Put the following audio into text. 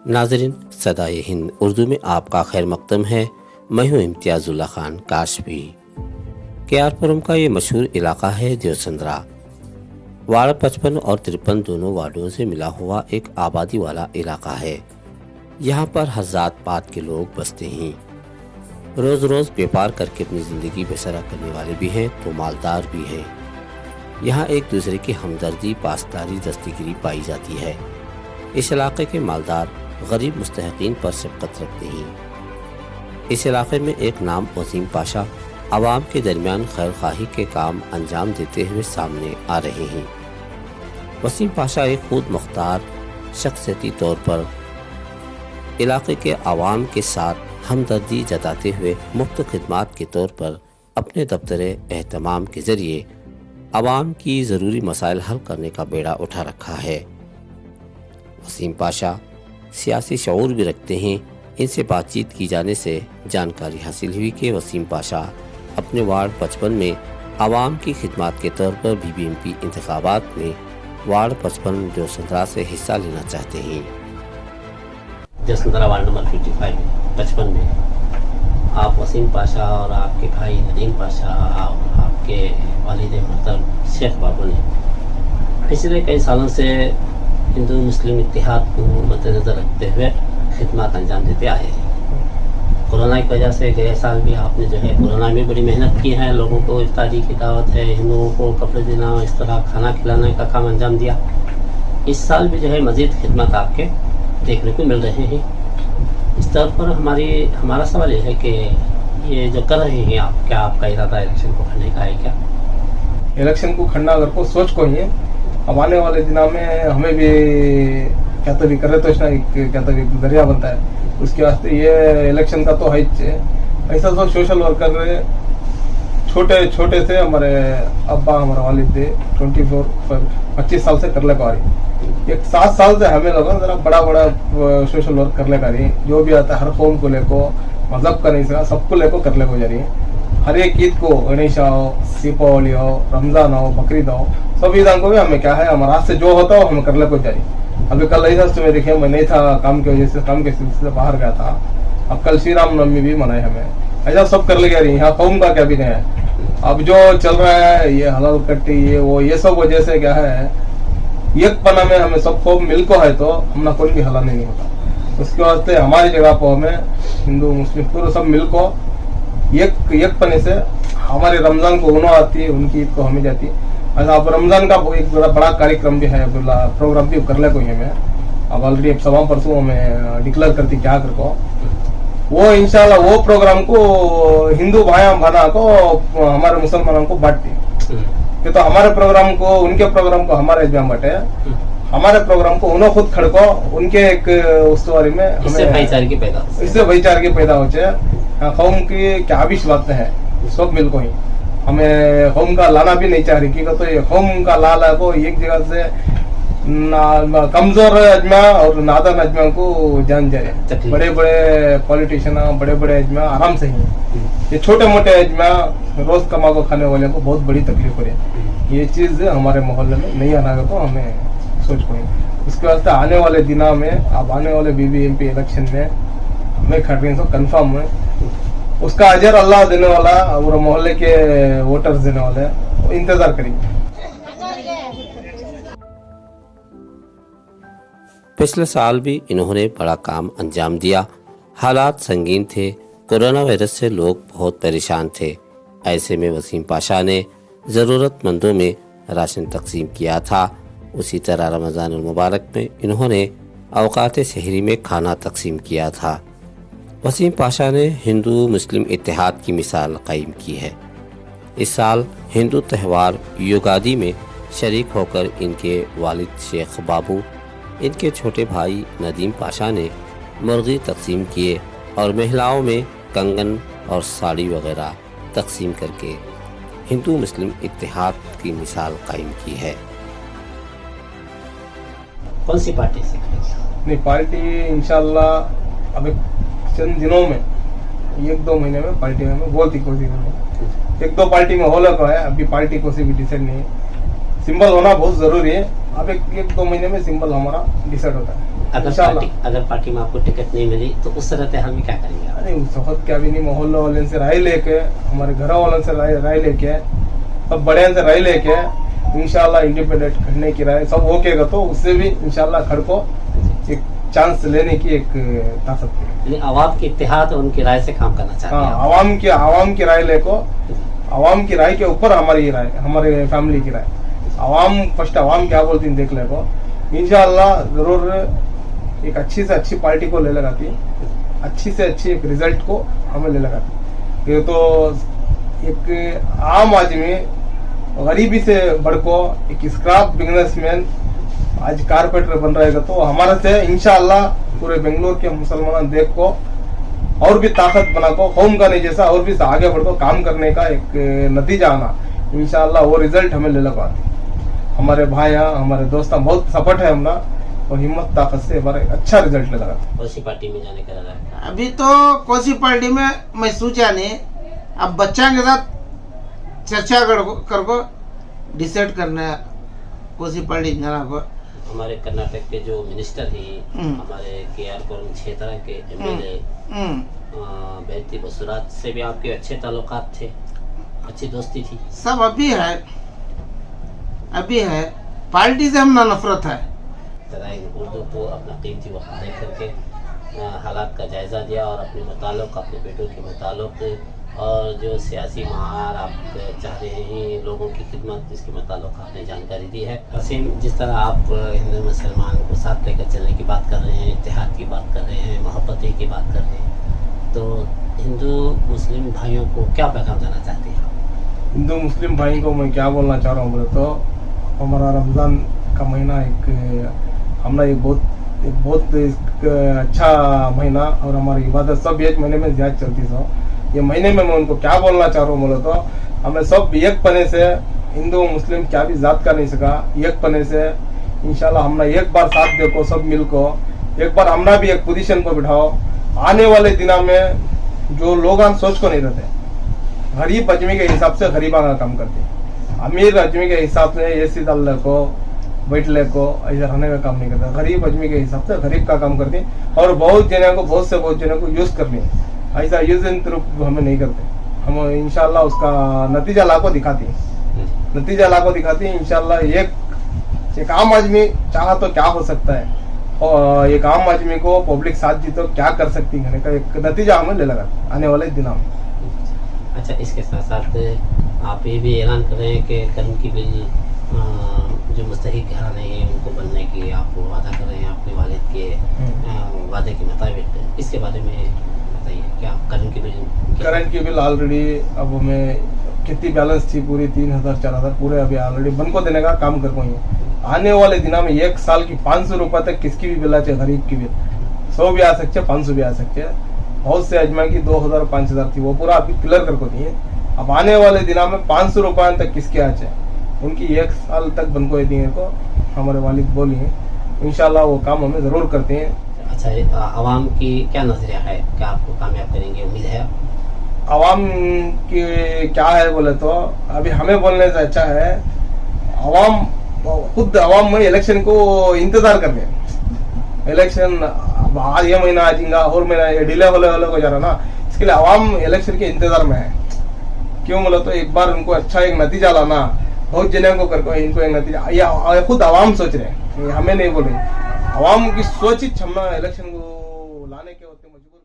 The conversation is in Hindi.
नाज़रीन, सदाए हिंद उर्दू में आपका खैर मकदम है। मैं हूँ इम्तियाज़ुल्लाह खान काशफी। केआरपुरम का ये मशहूर इलाका है देवसंद्रा। वार्ड 55 और 53 दोनों वार्डों से मिला हुआ एक आबादी वाला इलाका है। यहाँ पर हर जात पात के लोग बसते हैं। रोज़ रोज़ व्यापार करके अपनी ज़िंदगी बसर करने वाले भी हैं तो मालदार भी हैं। यहाँ एक दूसरे की हमदर्दी, पासदारी, दस्तगिरी पाई जाती है। इस इलाके के मालदार गरीब मुस्तहिकीन पर शफ़क़त रखते हैं। इस इलाके में एक नाम वसीम पाशा आवाम के दरमियान खैर खाही के काम अंजाम देते हुए सामने आ रहे हैं। वसीम पाशा एक खुद मुख्तार शख्सियती तौर पर इलाके के आवाम के साथ हमदर्दी जताते हुए मुफ्त खिदमात के तौर पर अपने दफ्तर एहतमाम के ज़रिए आवाम की ज़रूरी मसाइल हल करने का बेड़ा उठा रखा है। वसीम पाशा सियासी शऊर भी रखते हैं। इनसे बातचीत की जाने से जानकारी हासिल हुई कि वसीम पाशा अपने वार्ड 55 में आवाम की खिदमत के तौर पर BBMP इंतखाबात में वार्ड 55 देवसंद्रा से हिस्सा लेना चाहते हैं। देवसंद्रा वार्ड नंबर 55 में आप वसीम पाशा और आपके भाई नदीम पाशा और आपके वालिद मोहतरम शेख बाबू ने पिछले कई सालों से हिंदू मुस्लिम इत्तेहाद को मद्देनज़र रखते हुए खिदमत अंजाम देते आए हैं। कोरोना की वजह से गए साल भी आपने जो है कोरोना में बड़ी मेहनत की है। लोगों को इफ्तारी की दावत है, हिंदुओं को कपड़े देना, इस तरह खाना खिलाने का काम अंजाम दिया। इस साल भी जो है मज़ीद खिदमत आपके देखने को मिल रहे हैं। इस तरह पर हमारा सवाल ये है कि ये जो कर रहे हैं आप, क्या आपका इरादा इलेक्शन को खड़ने का है? क्या इलेक्शन को खड़ना अगर को सोच को ही है, अब आने वाले दिनों में हमें भी क्या तो भी करे तो क्या तो भी दरिया बनता है। उसके वास्ते ये इलेक्शन का तो है ऐसा तो सोशल वर्कर छोटे छोटे से हमारे अब्बा हमारे वालिद थे 25 साल से कर ले पा रही। एक 7 साल से हमें लगा जरा बड़ा सोशल वर्क कर ले पा रही। जो भी आता है हर कौम को लेको, मजहब का नहीं सका, सबको लेको कर ले को जा रही है। हर एक ईद को, गणेश हो, दीपावली हो, रमजान हो, बकरीद हो, सब ईदान को भी हमें क्या है हमारा हाथ से जो होता हो हम कर ले को जा रही। अभी कल ऐसा में देखिए मैं नहीं था, काम की वजह से, काम के सिलसिले से बाहर गया था। अब कल श्री राम नवमी भी मनाए हमें। ऐसा सब कर ले गया रही। यहाँ कौम का क्या भी नहीं है। अब जो चल रहा है ये हलाल कट्टी, ये वो, ये सब वजह से क्या है एक पना में हमें सब कौम मिल को है तो हमना कोई भी हला नहीं होता। उसके वास्ते हमारी जगह पर हमें हिंदू मुस्लिम पूरे सब मिल को एक पने से हमारे रमजान को उन्होंने आती है, उनकी ईद को हमें जाती है। अच्छा, अब रमजान का एक बड़ा कार्यक्रम भी है, प्रोग्राम भी कर ले कोई हमें। अब ऑलरेडी सवा परसों हमें डिक्लेयर करती क्या कर को वो इंशाल्लाह वो प्रोग्राम को हिंदू भाई बना को हमारे मुसलमानों को बांटती कि तो हमारे प्रोग्राम को उनके प्रोग्राम को हमारे एग्जाम बांटे, हमारे प्रोग्राम को उन्होंने खुद खड़को उनके एक उस्तवारी में इससे भाईचारे की पैदा हो जाए। कौम की क्या भी बात है, सब मिल को ही हमें कौम का लाना भी नहीं चाह रही कि तो ये कौम का लाला को एक जगह से कमजोर अजमा और नादान अजमा को जान जाए। बड़े बड़े पॉलिटिशियन, बड़े बड़े अजमा आराम से ही, ये छोटे मोटे अजमा रोज कमा को खाने वाले को बहुत बड़ी तकलीफ हो रही है। ये चीज हमारे मोहल्ले में नहीं आना को हमें सोच पाएंगे। उसके वास्ते आने वाले दिनों में, अब आने वाले BBMP इलेक्शन में हमें खड़ रही तो कन्फर्म है उसका अजर अल्लाह देने वाला और मोहल्ले के वोटर्स देने वाले, इंतजार करेंगे। पिछले साल भी इन्होंने बड़ा काम अंजाम दिया। हालात संगीन थे, कोरोना वायरस से लोग बहुत परेशान थे। ऐसे में वसीम पाशा ने ज़रूरतमंदों में राशन तकसीम किया था। उसी तरह रमज़ान मुबारक में इन्होंने औकात सहरी में खाना तकसीम किया था। वसीम पाशा ने हिंदू मुस्लिम इत्तेहाद की मिसाल कायम की है। इस साल हिंदू त्यौहार युगादि में शरीक होकर इनके वालिद शेख बाबू, इनके छोटे भाई नदीम पाशा ने मुर्गी तकसीम किए और महिलाओं में कंगन और साड़ी वगैरह तकसीम करके हिंदू मुस्लिम इत्तेहाद की मिसाल कायम की है। कौन सी पार्टी से? नहीं, पार्टी इंशाल्लाह अब चंद दिनों में, 1-2 महीने में पार्टी में बोलती कोशिश 1-2 पार्टी में हो लगा है। अभी पार्टी को भी डिसाइड नहीं है। सिंबल होना बहुत जरूरी है। अब 1-2 महीने में सिंबल हमारा डिसाइड होता है। अगर पार्टी में आपको टिकट नहीं मिली तो उस तरह हाल में क्या करेंगे आप? अरे उस वक्त क्या भी नहीं, मोहल्ले वाले से राय लेके, हमारे घर वालों से राय लेके, सब बड़े से राय लेके इंशाल्लाह इंडिपेंडेंट खड़ने की राय सब होकेगा तो उससे भी इंशाल्लाह खड़ को एक चांस लेने की एक ताकत है। आवाम के इत्तेहाद और उनकी राय से काम करना चाहते हैं? हाँ, आवाम की राय लेको, आवाम की राय के ऊपर हमारी राय, हमारे फैमिली की राय। आवाम फर्स्ट आवाम क्या बोलती है देख ले को, इंशाल्लाह जरूर एक अच्छी से अच्छी पार्टी को ले लगाती, अच्छी से अच्छी एक रिजल्ट को हमें ले लगाती। ये तो एक आम आदमी गरीबी से बढ़को एक स्क्रैप बिजनेसमैन आज कारपेंटर बन रहेगा तो हमारे से इंशाल्लाह पूरे बेंगलोर के मुसलमान देख को और भी ताकत बना को, होम का नहीं जैसा और भी आगे बढ़ को काम करने का एक नतीजा आना, इंशाल्लाह वो रिजल्ट हमें ले लगाती। हमारे भाई हमारे दोस्त बहुत सपोर्ट है हमारा और हिम्मत ताकत से हमारे अच्छा रिजल्ट ले लगाते। कौन सी पार्टी में जाने का इरादा है? अभी तो कौन सी पार्टी में मैं सोचा नहीं, अब बच्चा के साथ चर्चा कर डिसाइड करना है कौन सी पार्टी में जाना को। हमारे कर्नाटक के जो मिनिस्टर थे, हमारे KR पुरम क्षेत्र के MLA बेंती बसुराज से भी आपके अच्छे ताल्लुकात थे, अच्छी दोस्ती थी? सब अभी है, पार्टी से हम ना नफरत है। उर्दू को अपना कीमती वक्त दे करके हालात का जायजा दिया और अपने मुताल्लिक, अपने बेटों के मुताल्लिक और जो सियासी महार आप चाह रहे हैं लोगों की खिदमत, इसके मुताल्लिक आपने जानकारी दी है। असीम, जिस तरह आप हिंदू मुसलमान को साथ लेकर चलने की बात कर रहे हैं, इत्तेहाद की बात कर रहे हैं, मोहब्बत की बात कर रहे हैं, तो हिंदू मुस्लिम भाइयों को क्या पैगाम देना चाहते हैं? हिंदू मुस्लिम भाई को मैं क्या बोलना चाह रहा हूँ बोले तो, हमारा रमज़ान का महीना एक बहुत अच्छा महीना और हमारी इबादत सब एक महीने में ज्यादा चलती है। ये महीने में मैं उनको क्या बोलना चाह रहा हूँ बोले तो, हमें सब एक पने से, हिंदू मुस्लिम क्या भी जात का नहीं सका, एक पने से इंशाल्लाह हमने एक बार साथ देखो, सब मिल को एक बार हमने भी एक पोजीशन को बिठाओ। आने वाले दिनों में जो लोग सोच को नहीं रहते, गरीब आदमी के हिसाब से गरीबा का काम करते, अमीर आदमी के हिसाब से ऐसी डाल को बैठ ले को ऐसा रहने का काम नहीं करता, गरीब आदमी के हिसाब से गरीब का काम करते और बहुत जने को यूज करनी, ऐसा यूज इन तरफ हमें नहीं करते। हम इंशाल्लाह उसका नतीजा लाको दिखाती है इंशाल्लाह। एक आम आदमी चाहा तो क्या हो सकता है और एक आम आदमी को पब्लिक साथ दी तो क्या कर सकती है का एक नतीजा हमें ले लगा आने वाले दिनों में। अच्छा, इसके साथ साथ आप ये भी ऐलान कर रहे हैं कि कानून की बिल जो मुस्तहिक घराने हैं उनको बनने की आप वादा कर रहे हैं अपने वालिद के वादे के मुताबिक, इसके बारे में बताइए। क्या करंट की बिल ऑलरेडी अब हमें कितनी बैलेंस थी पूरी 3,000 4,000 पूरे अभी ऑलरेडी बन को देने का काम कर पाएंगे। आने वाले दिनों में एक साल की 500 रुपए तक किसकी भी बिल आती है, गरीब की बिल 100 भी आ सकते हैं, 500 भी आ सकते हैं। बहुत से अजमा की 2,000 5,000 थी, वो पूरा अभी क्लियर कर दी है। अब आने वाले दिनों में 500 रुपए तक किसके आ जाए, उनकी एक साल तक बन को दिए को हमारे वालिद बोली है। इंशाल्लाह वो काम हमें जरूर करते हैं। अच्छा, आवाम की क्या नजरिया है, क्या आपको कामयाब करेंगे, उम्मीद है? आवाम की क्या है बोले तो, अभी हमें बोलने से अच्छा है आवाम खुद आवाम में इलेक्शन को इंतजार कर रहे हैं। इलेक्शन ये महीना आ जाएगा और महीना डिले होले हो जा रहा ना, इसके लिए आवाम इलेक्शन के इंतजार में है। क्यों बोले तो एक बार उनको अच्छा एक नतीजा लाना, बहुत जने को करको इनको एक नतीजा, ये खुद आवाम सोच रहे हैं, हमें नहीं बोल रहे। आवाम की सोच ही क्षमता इलेक्शन को लाने के होते मजबूर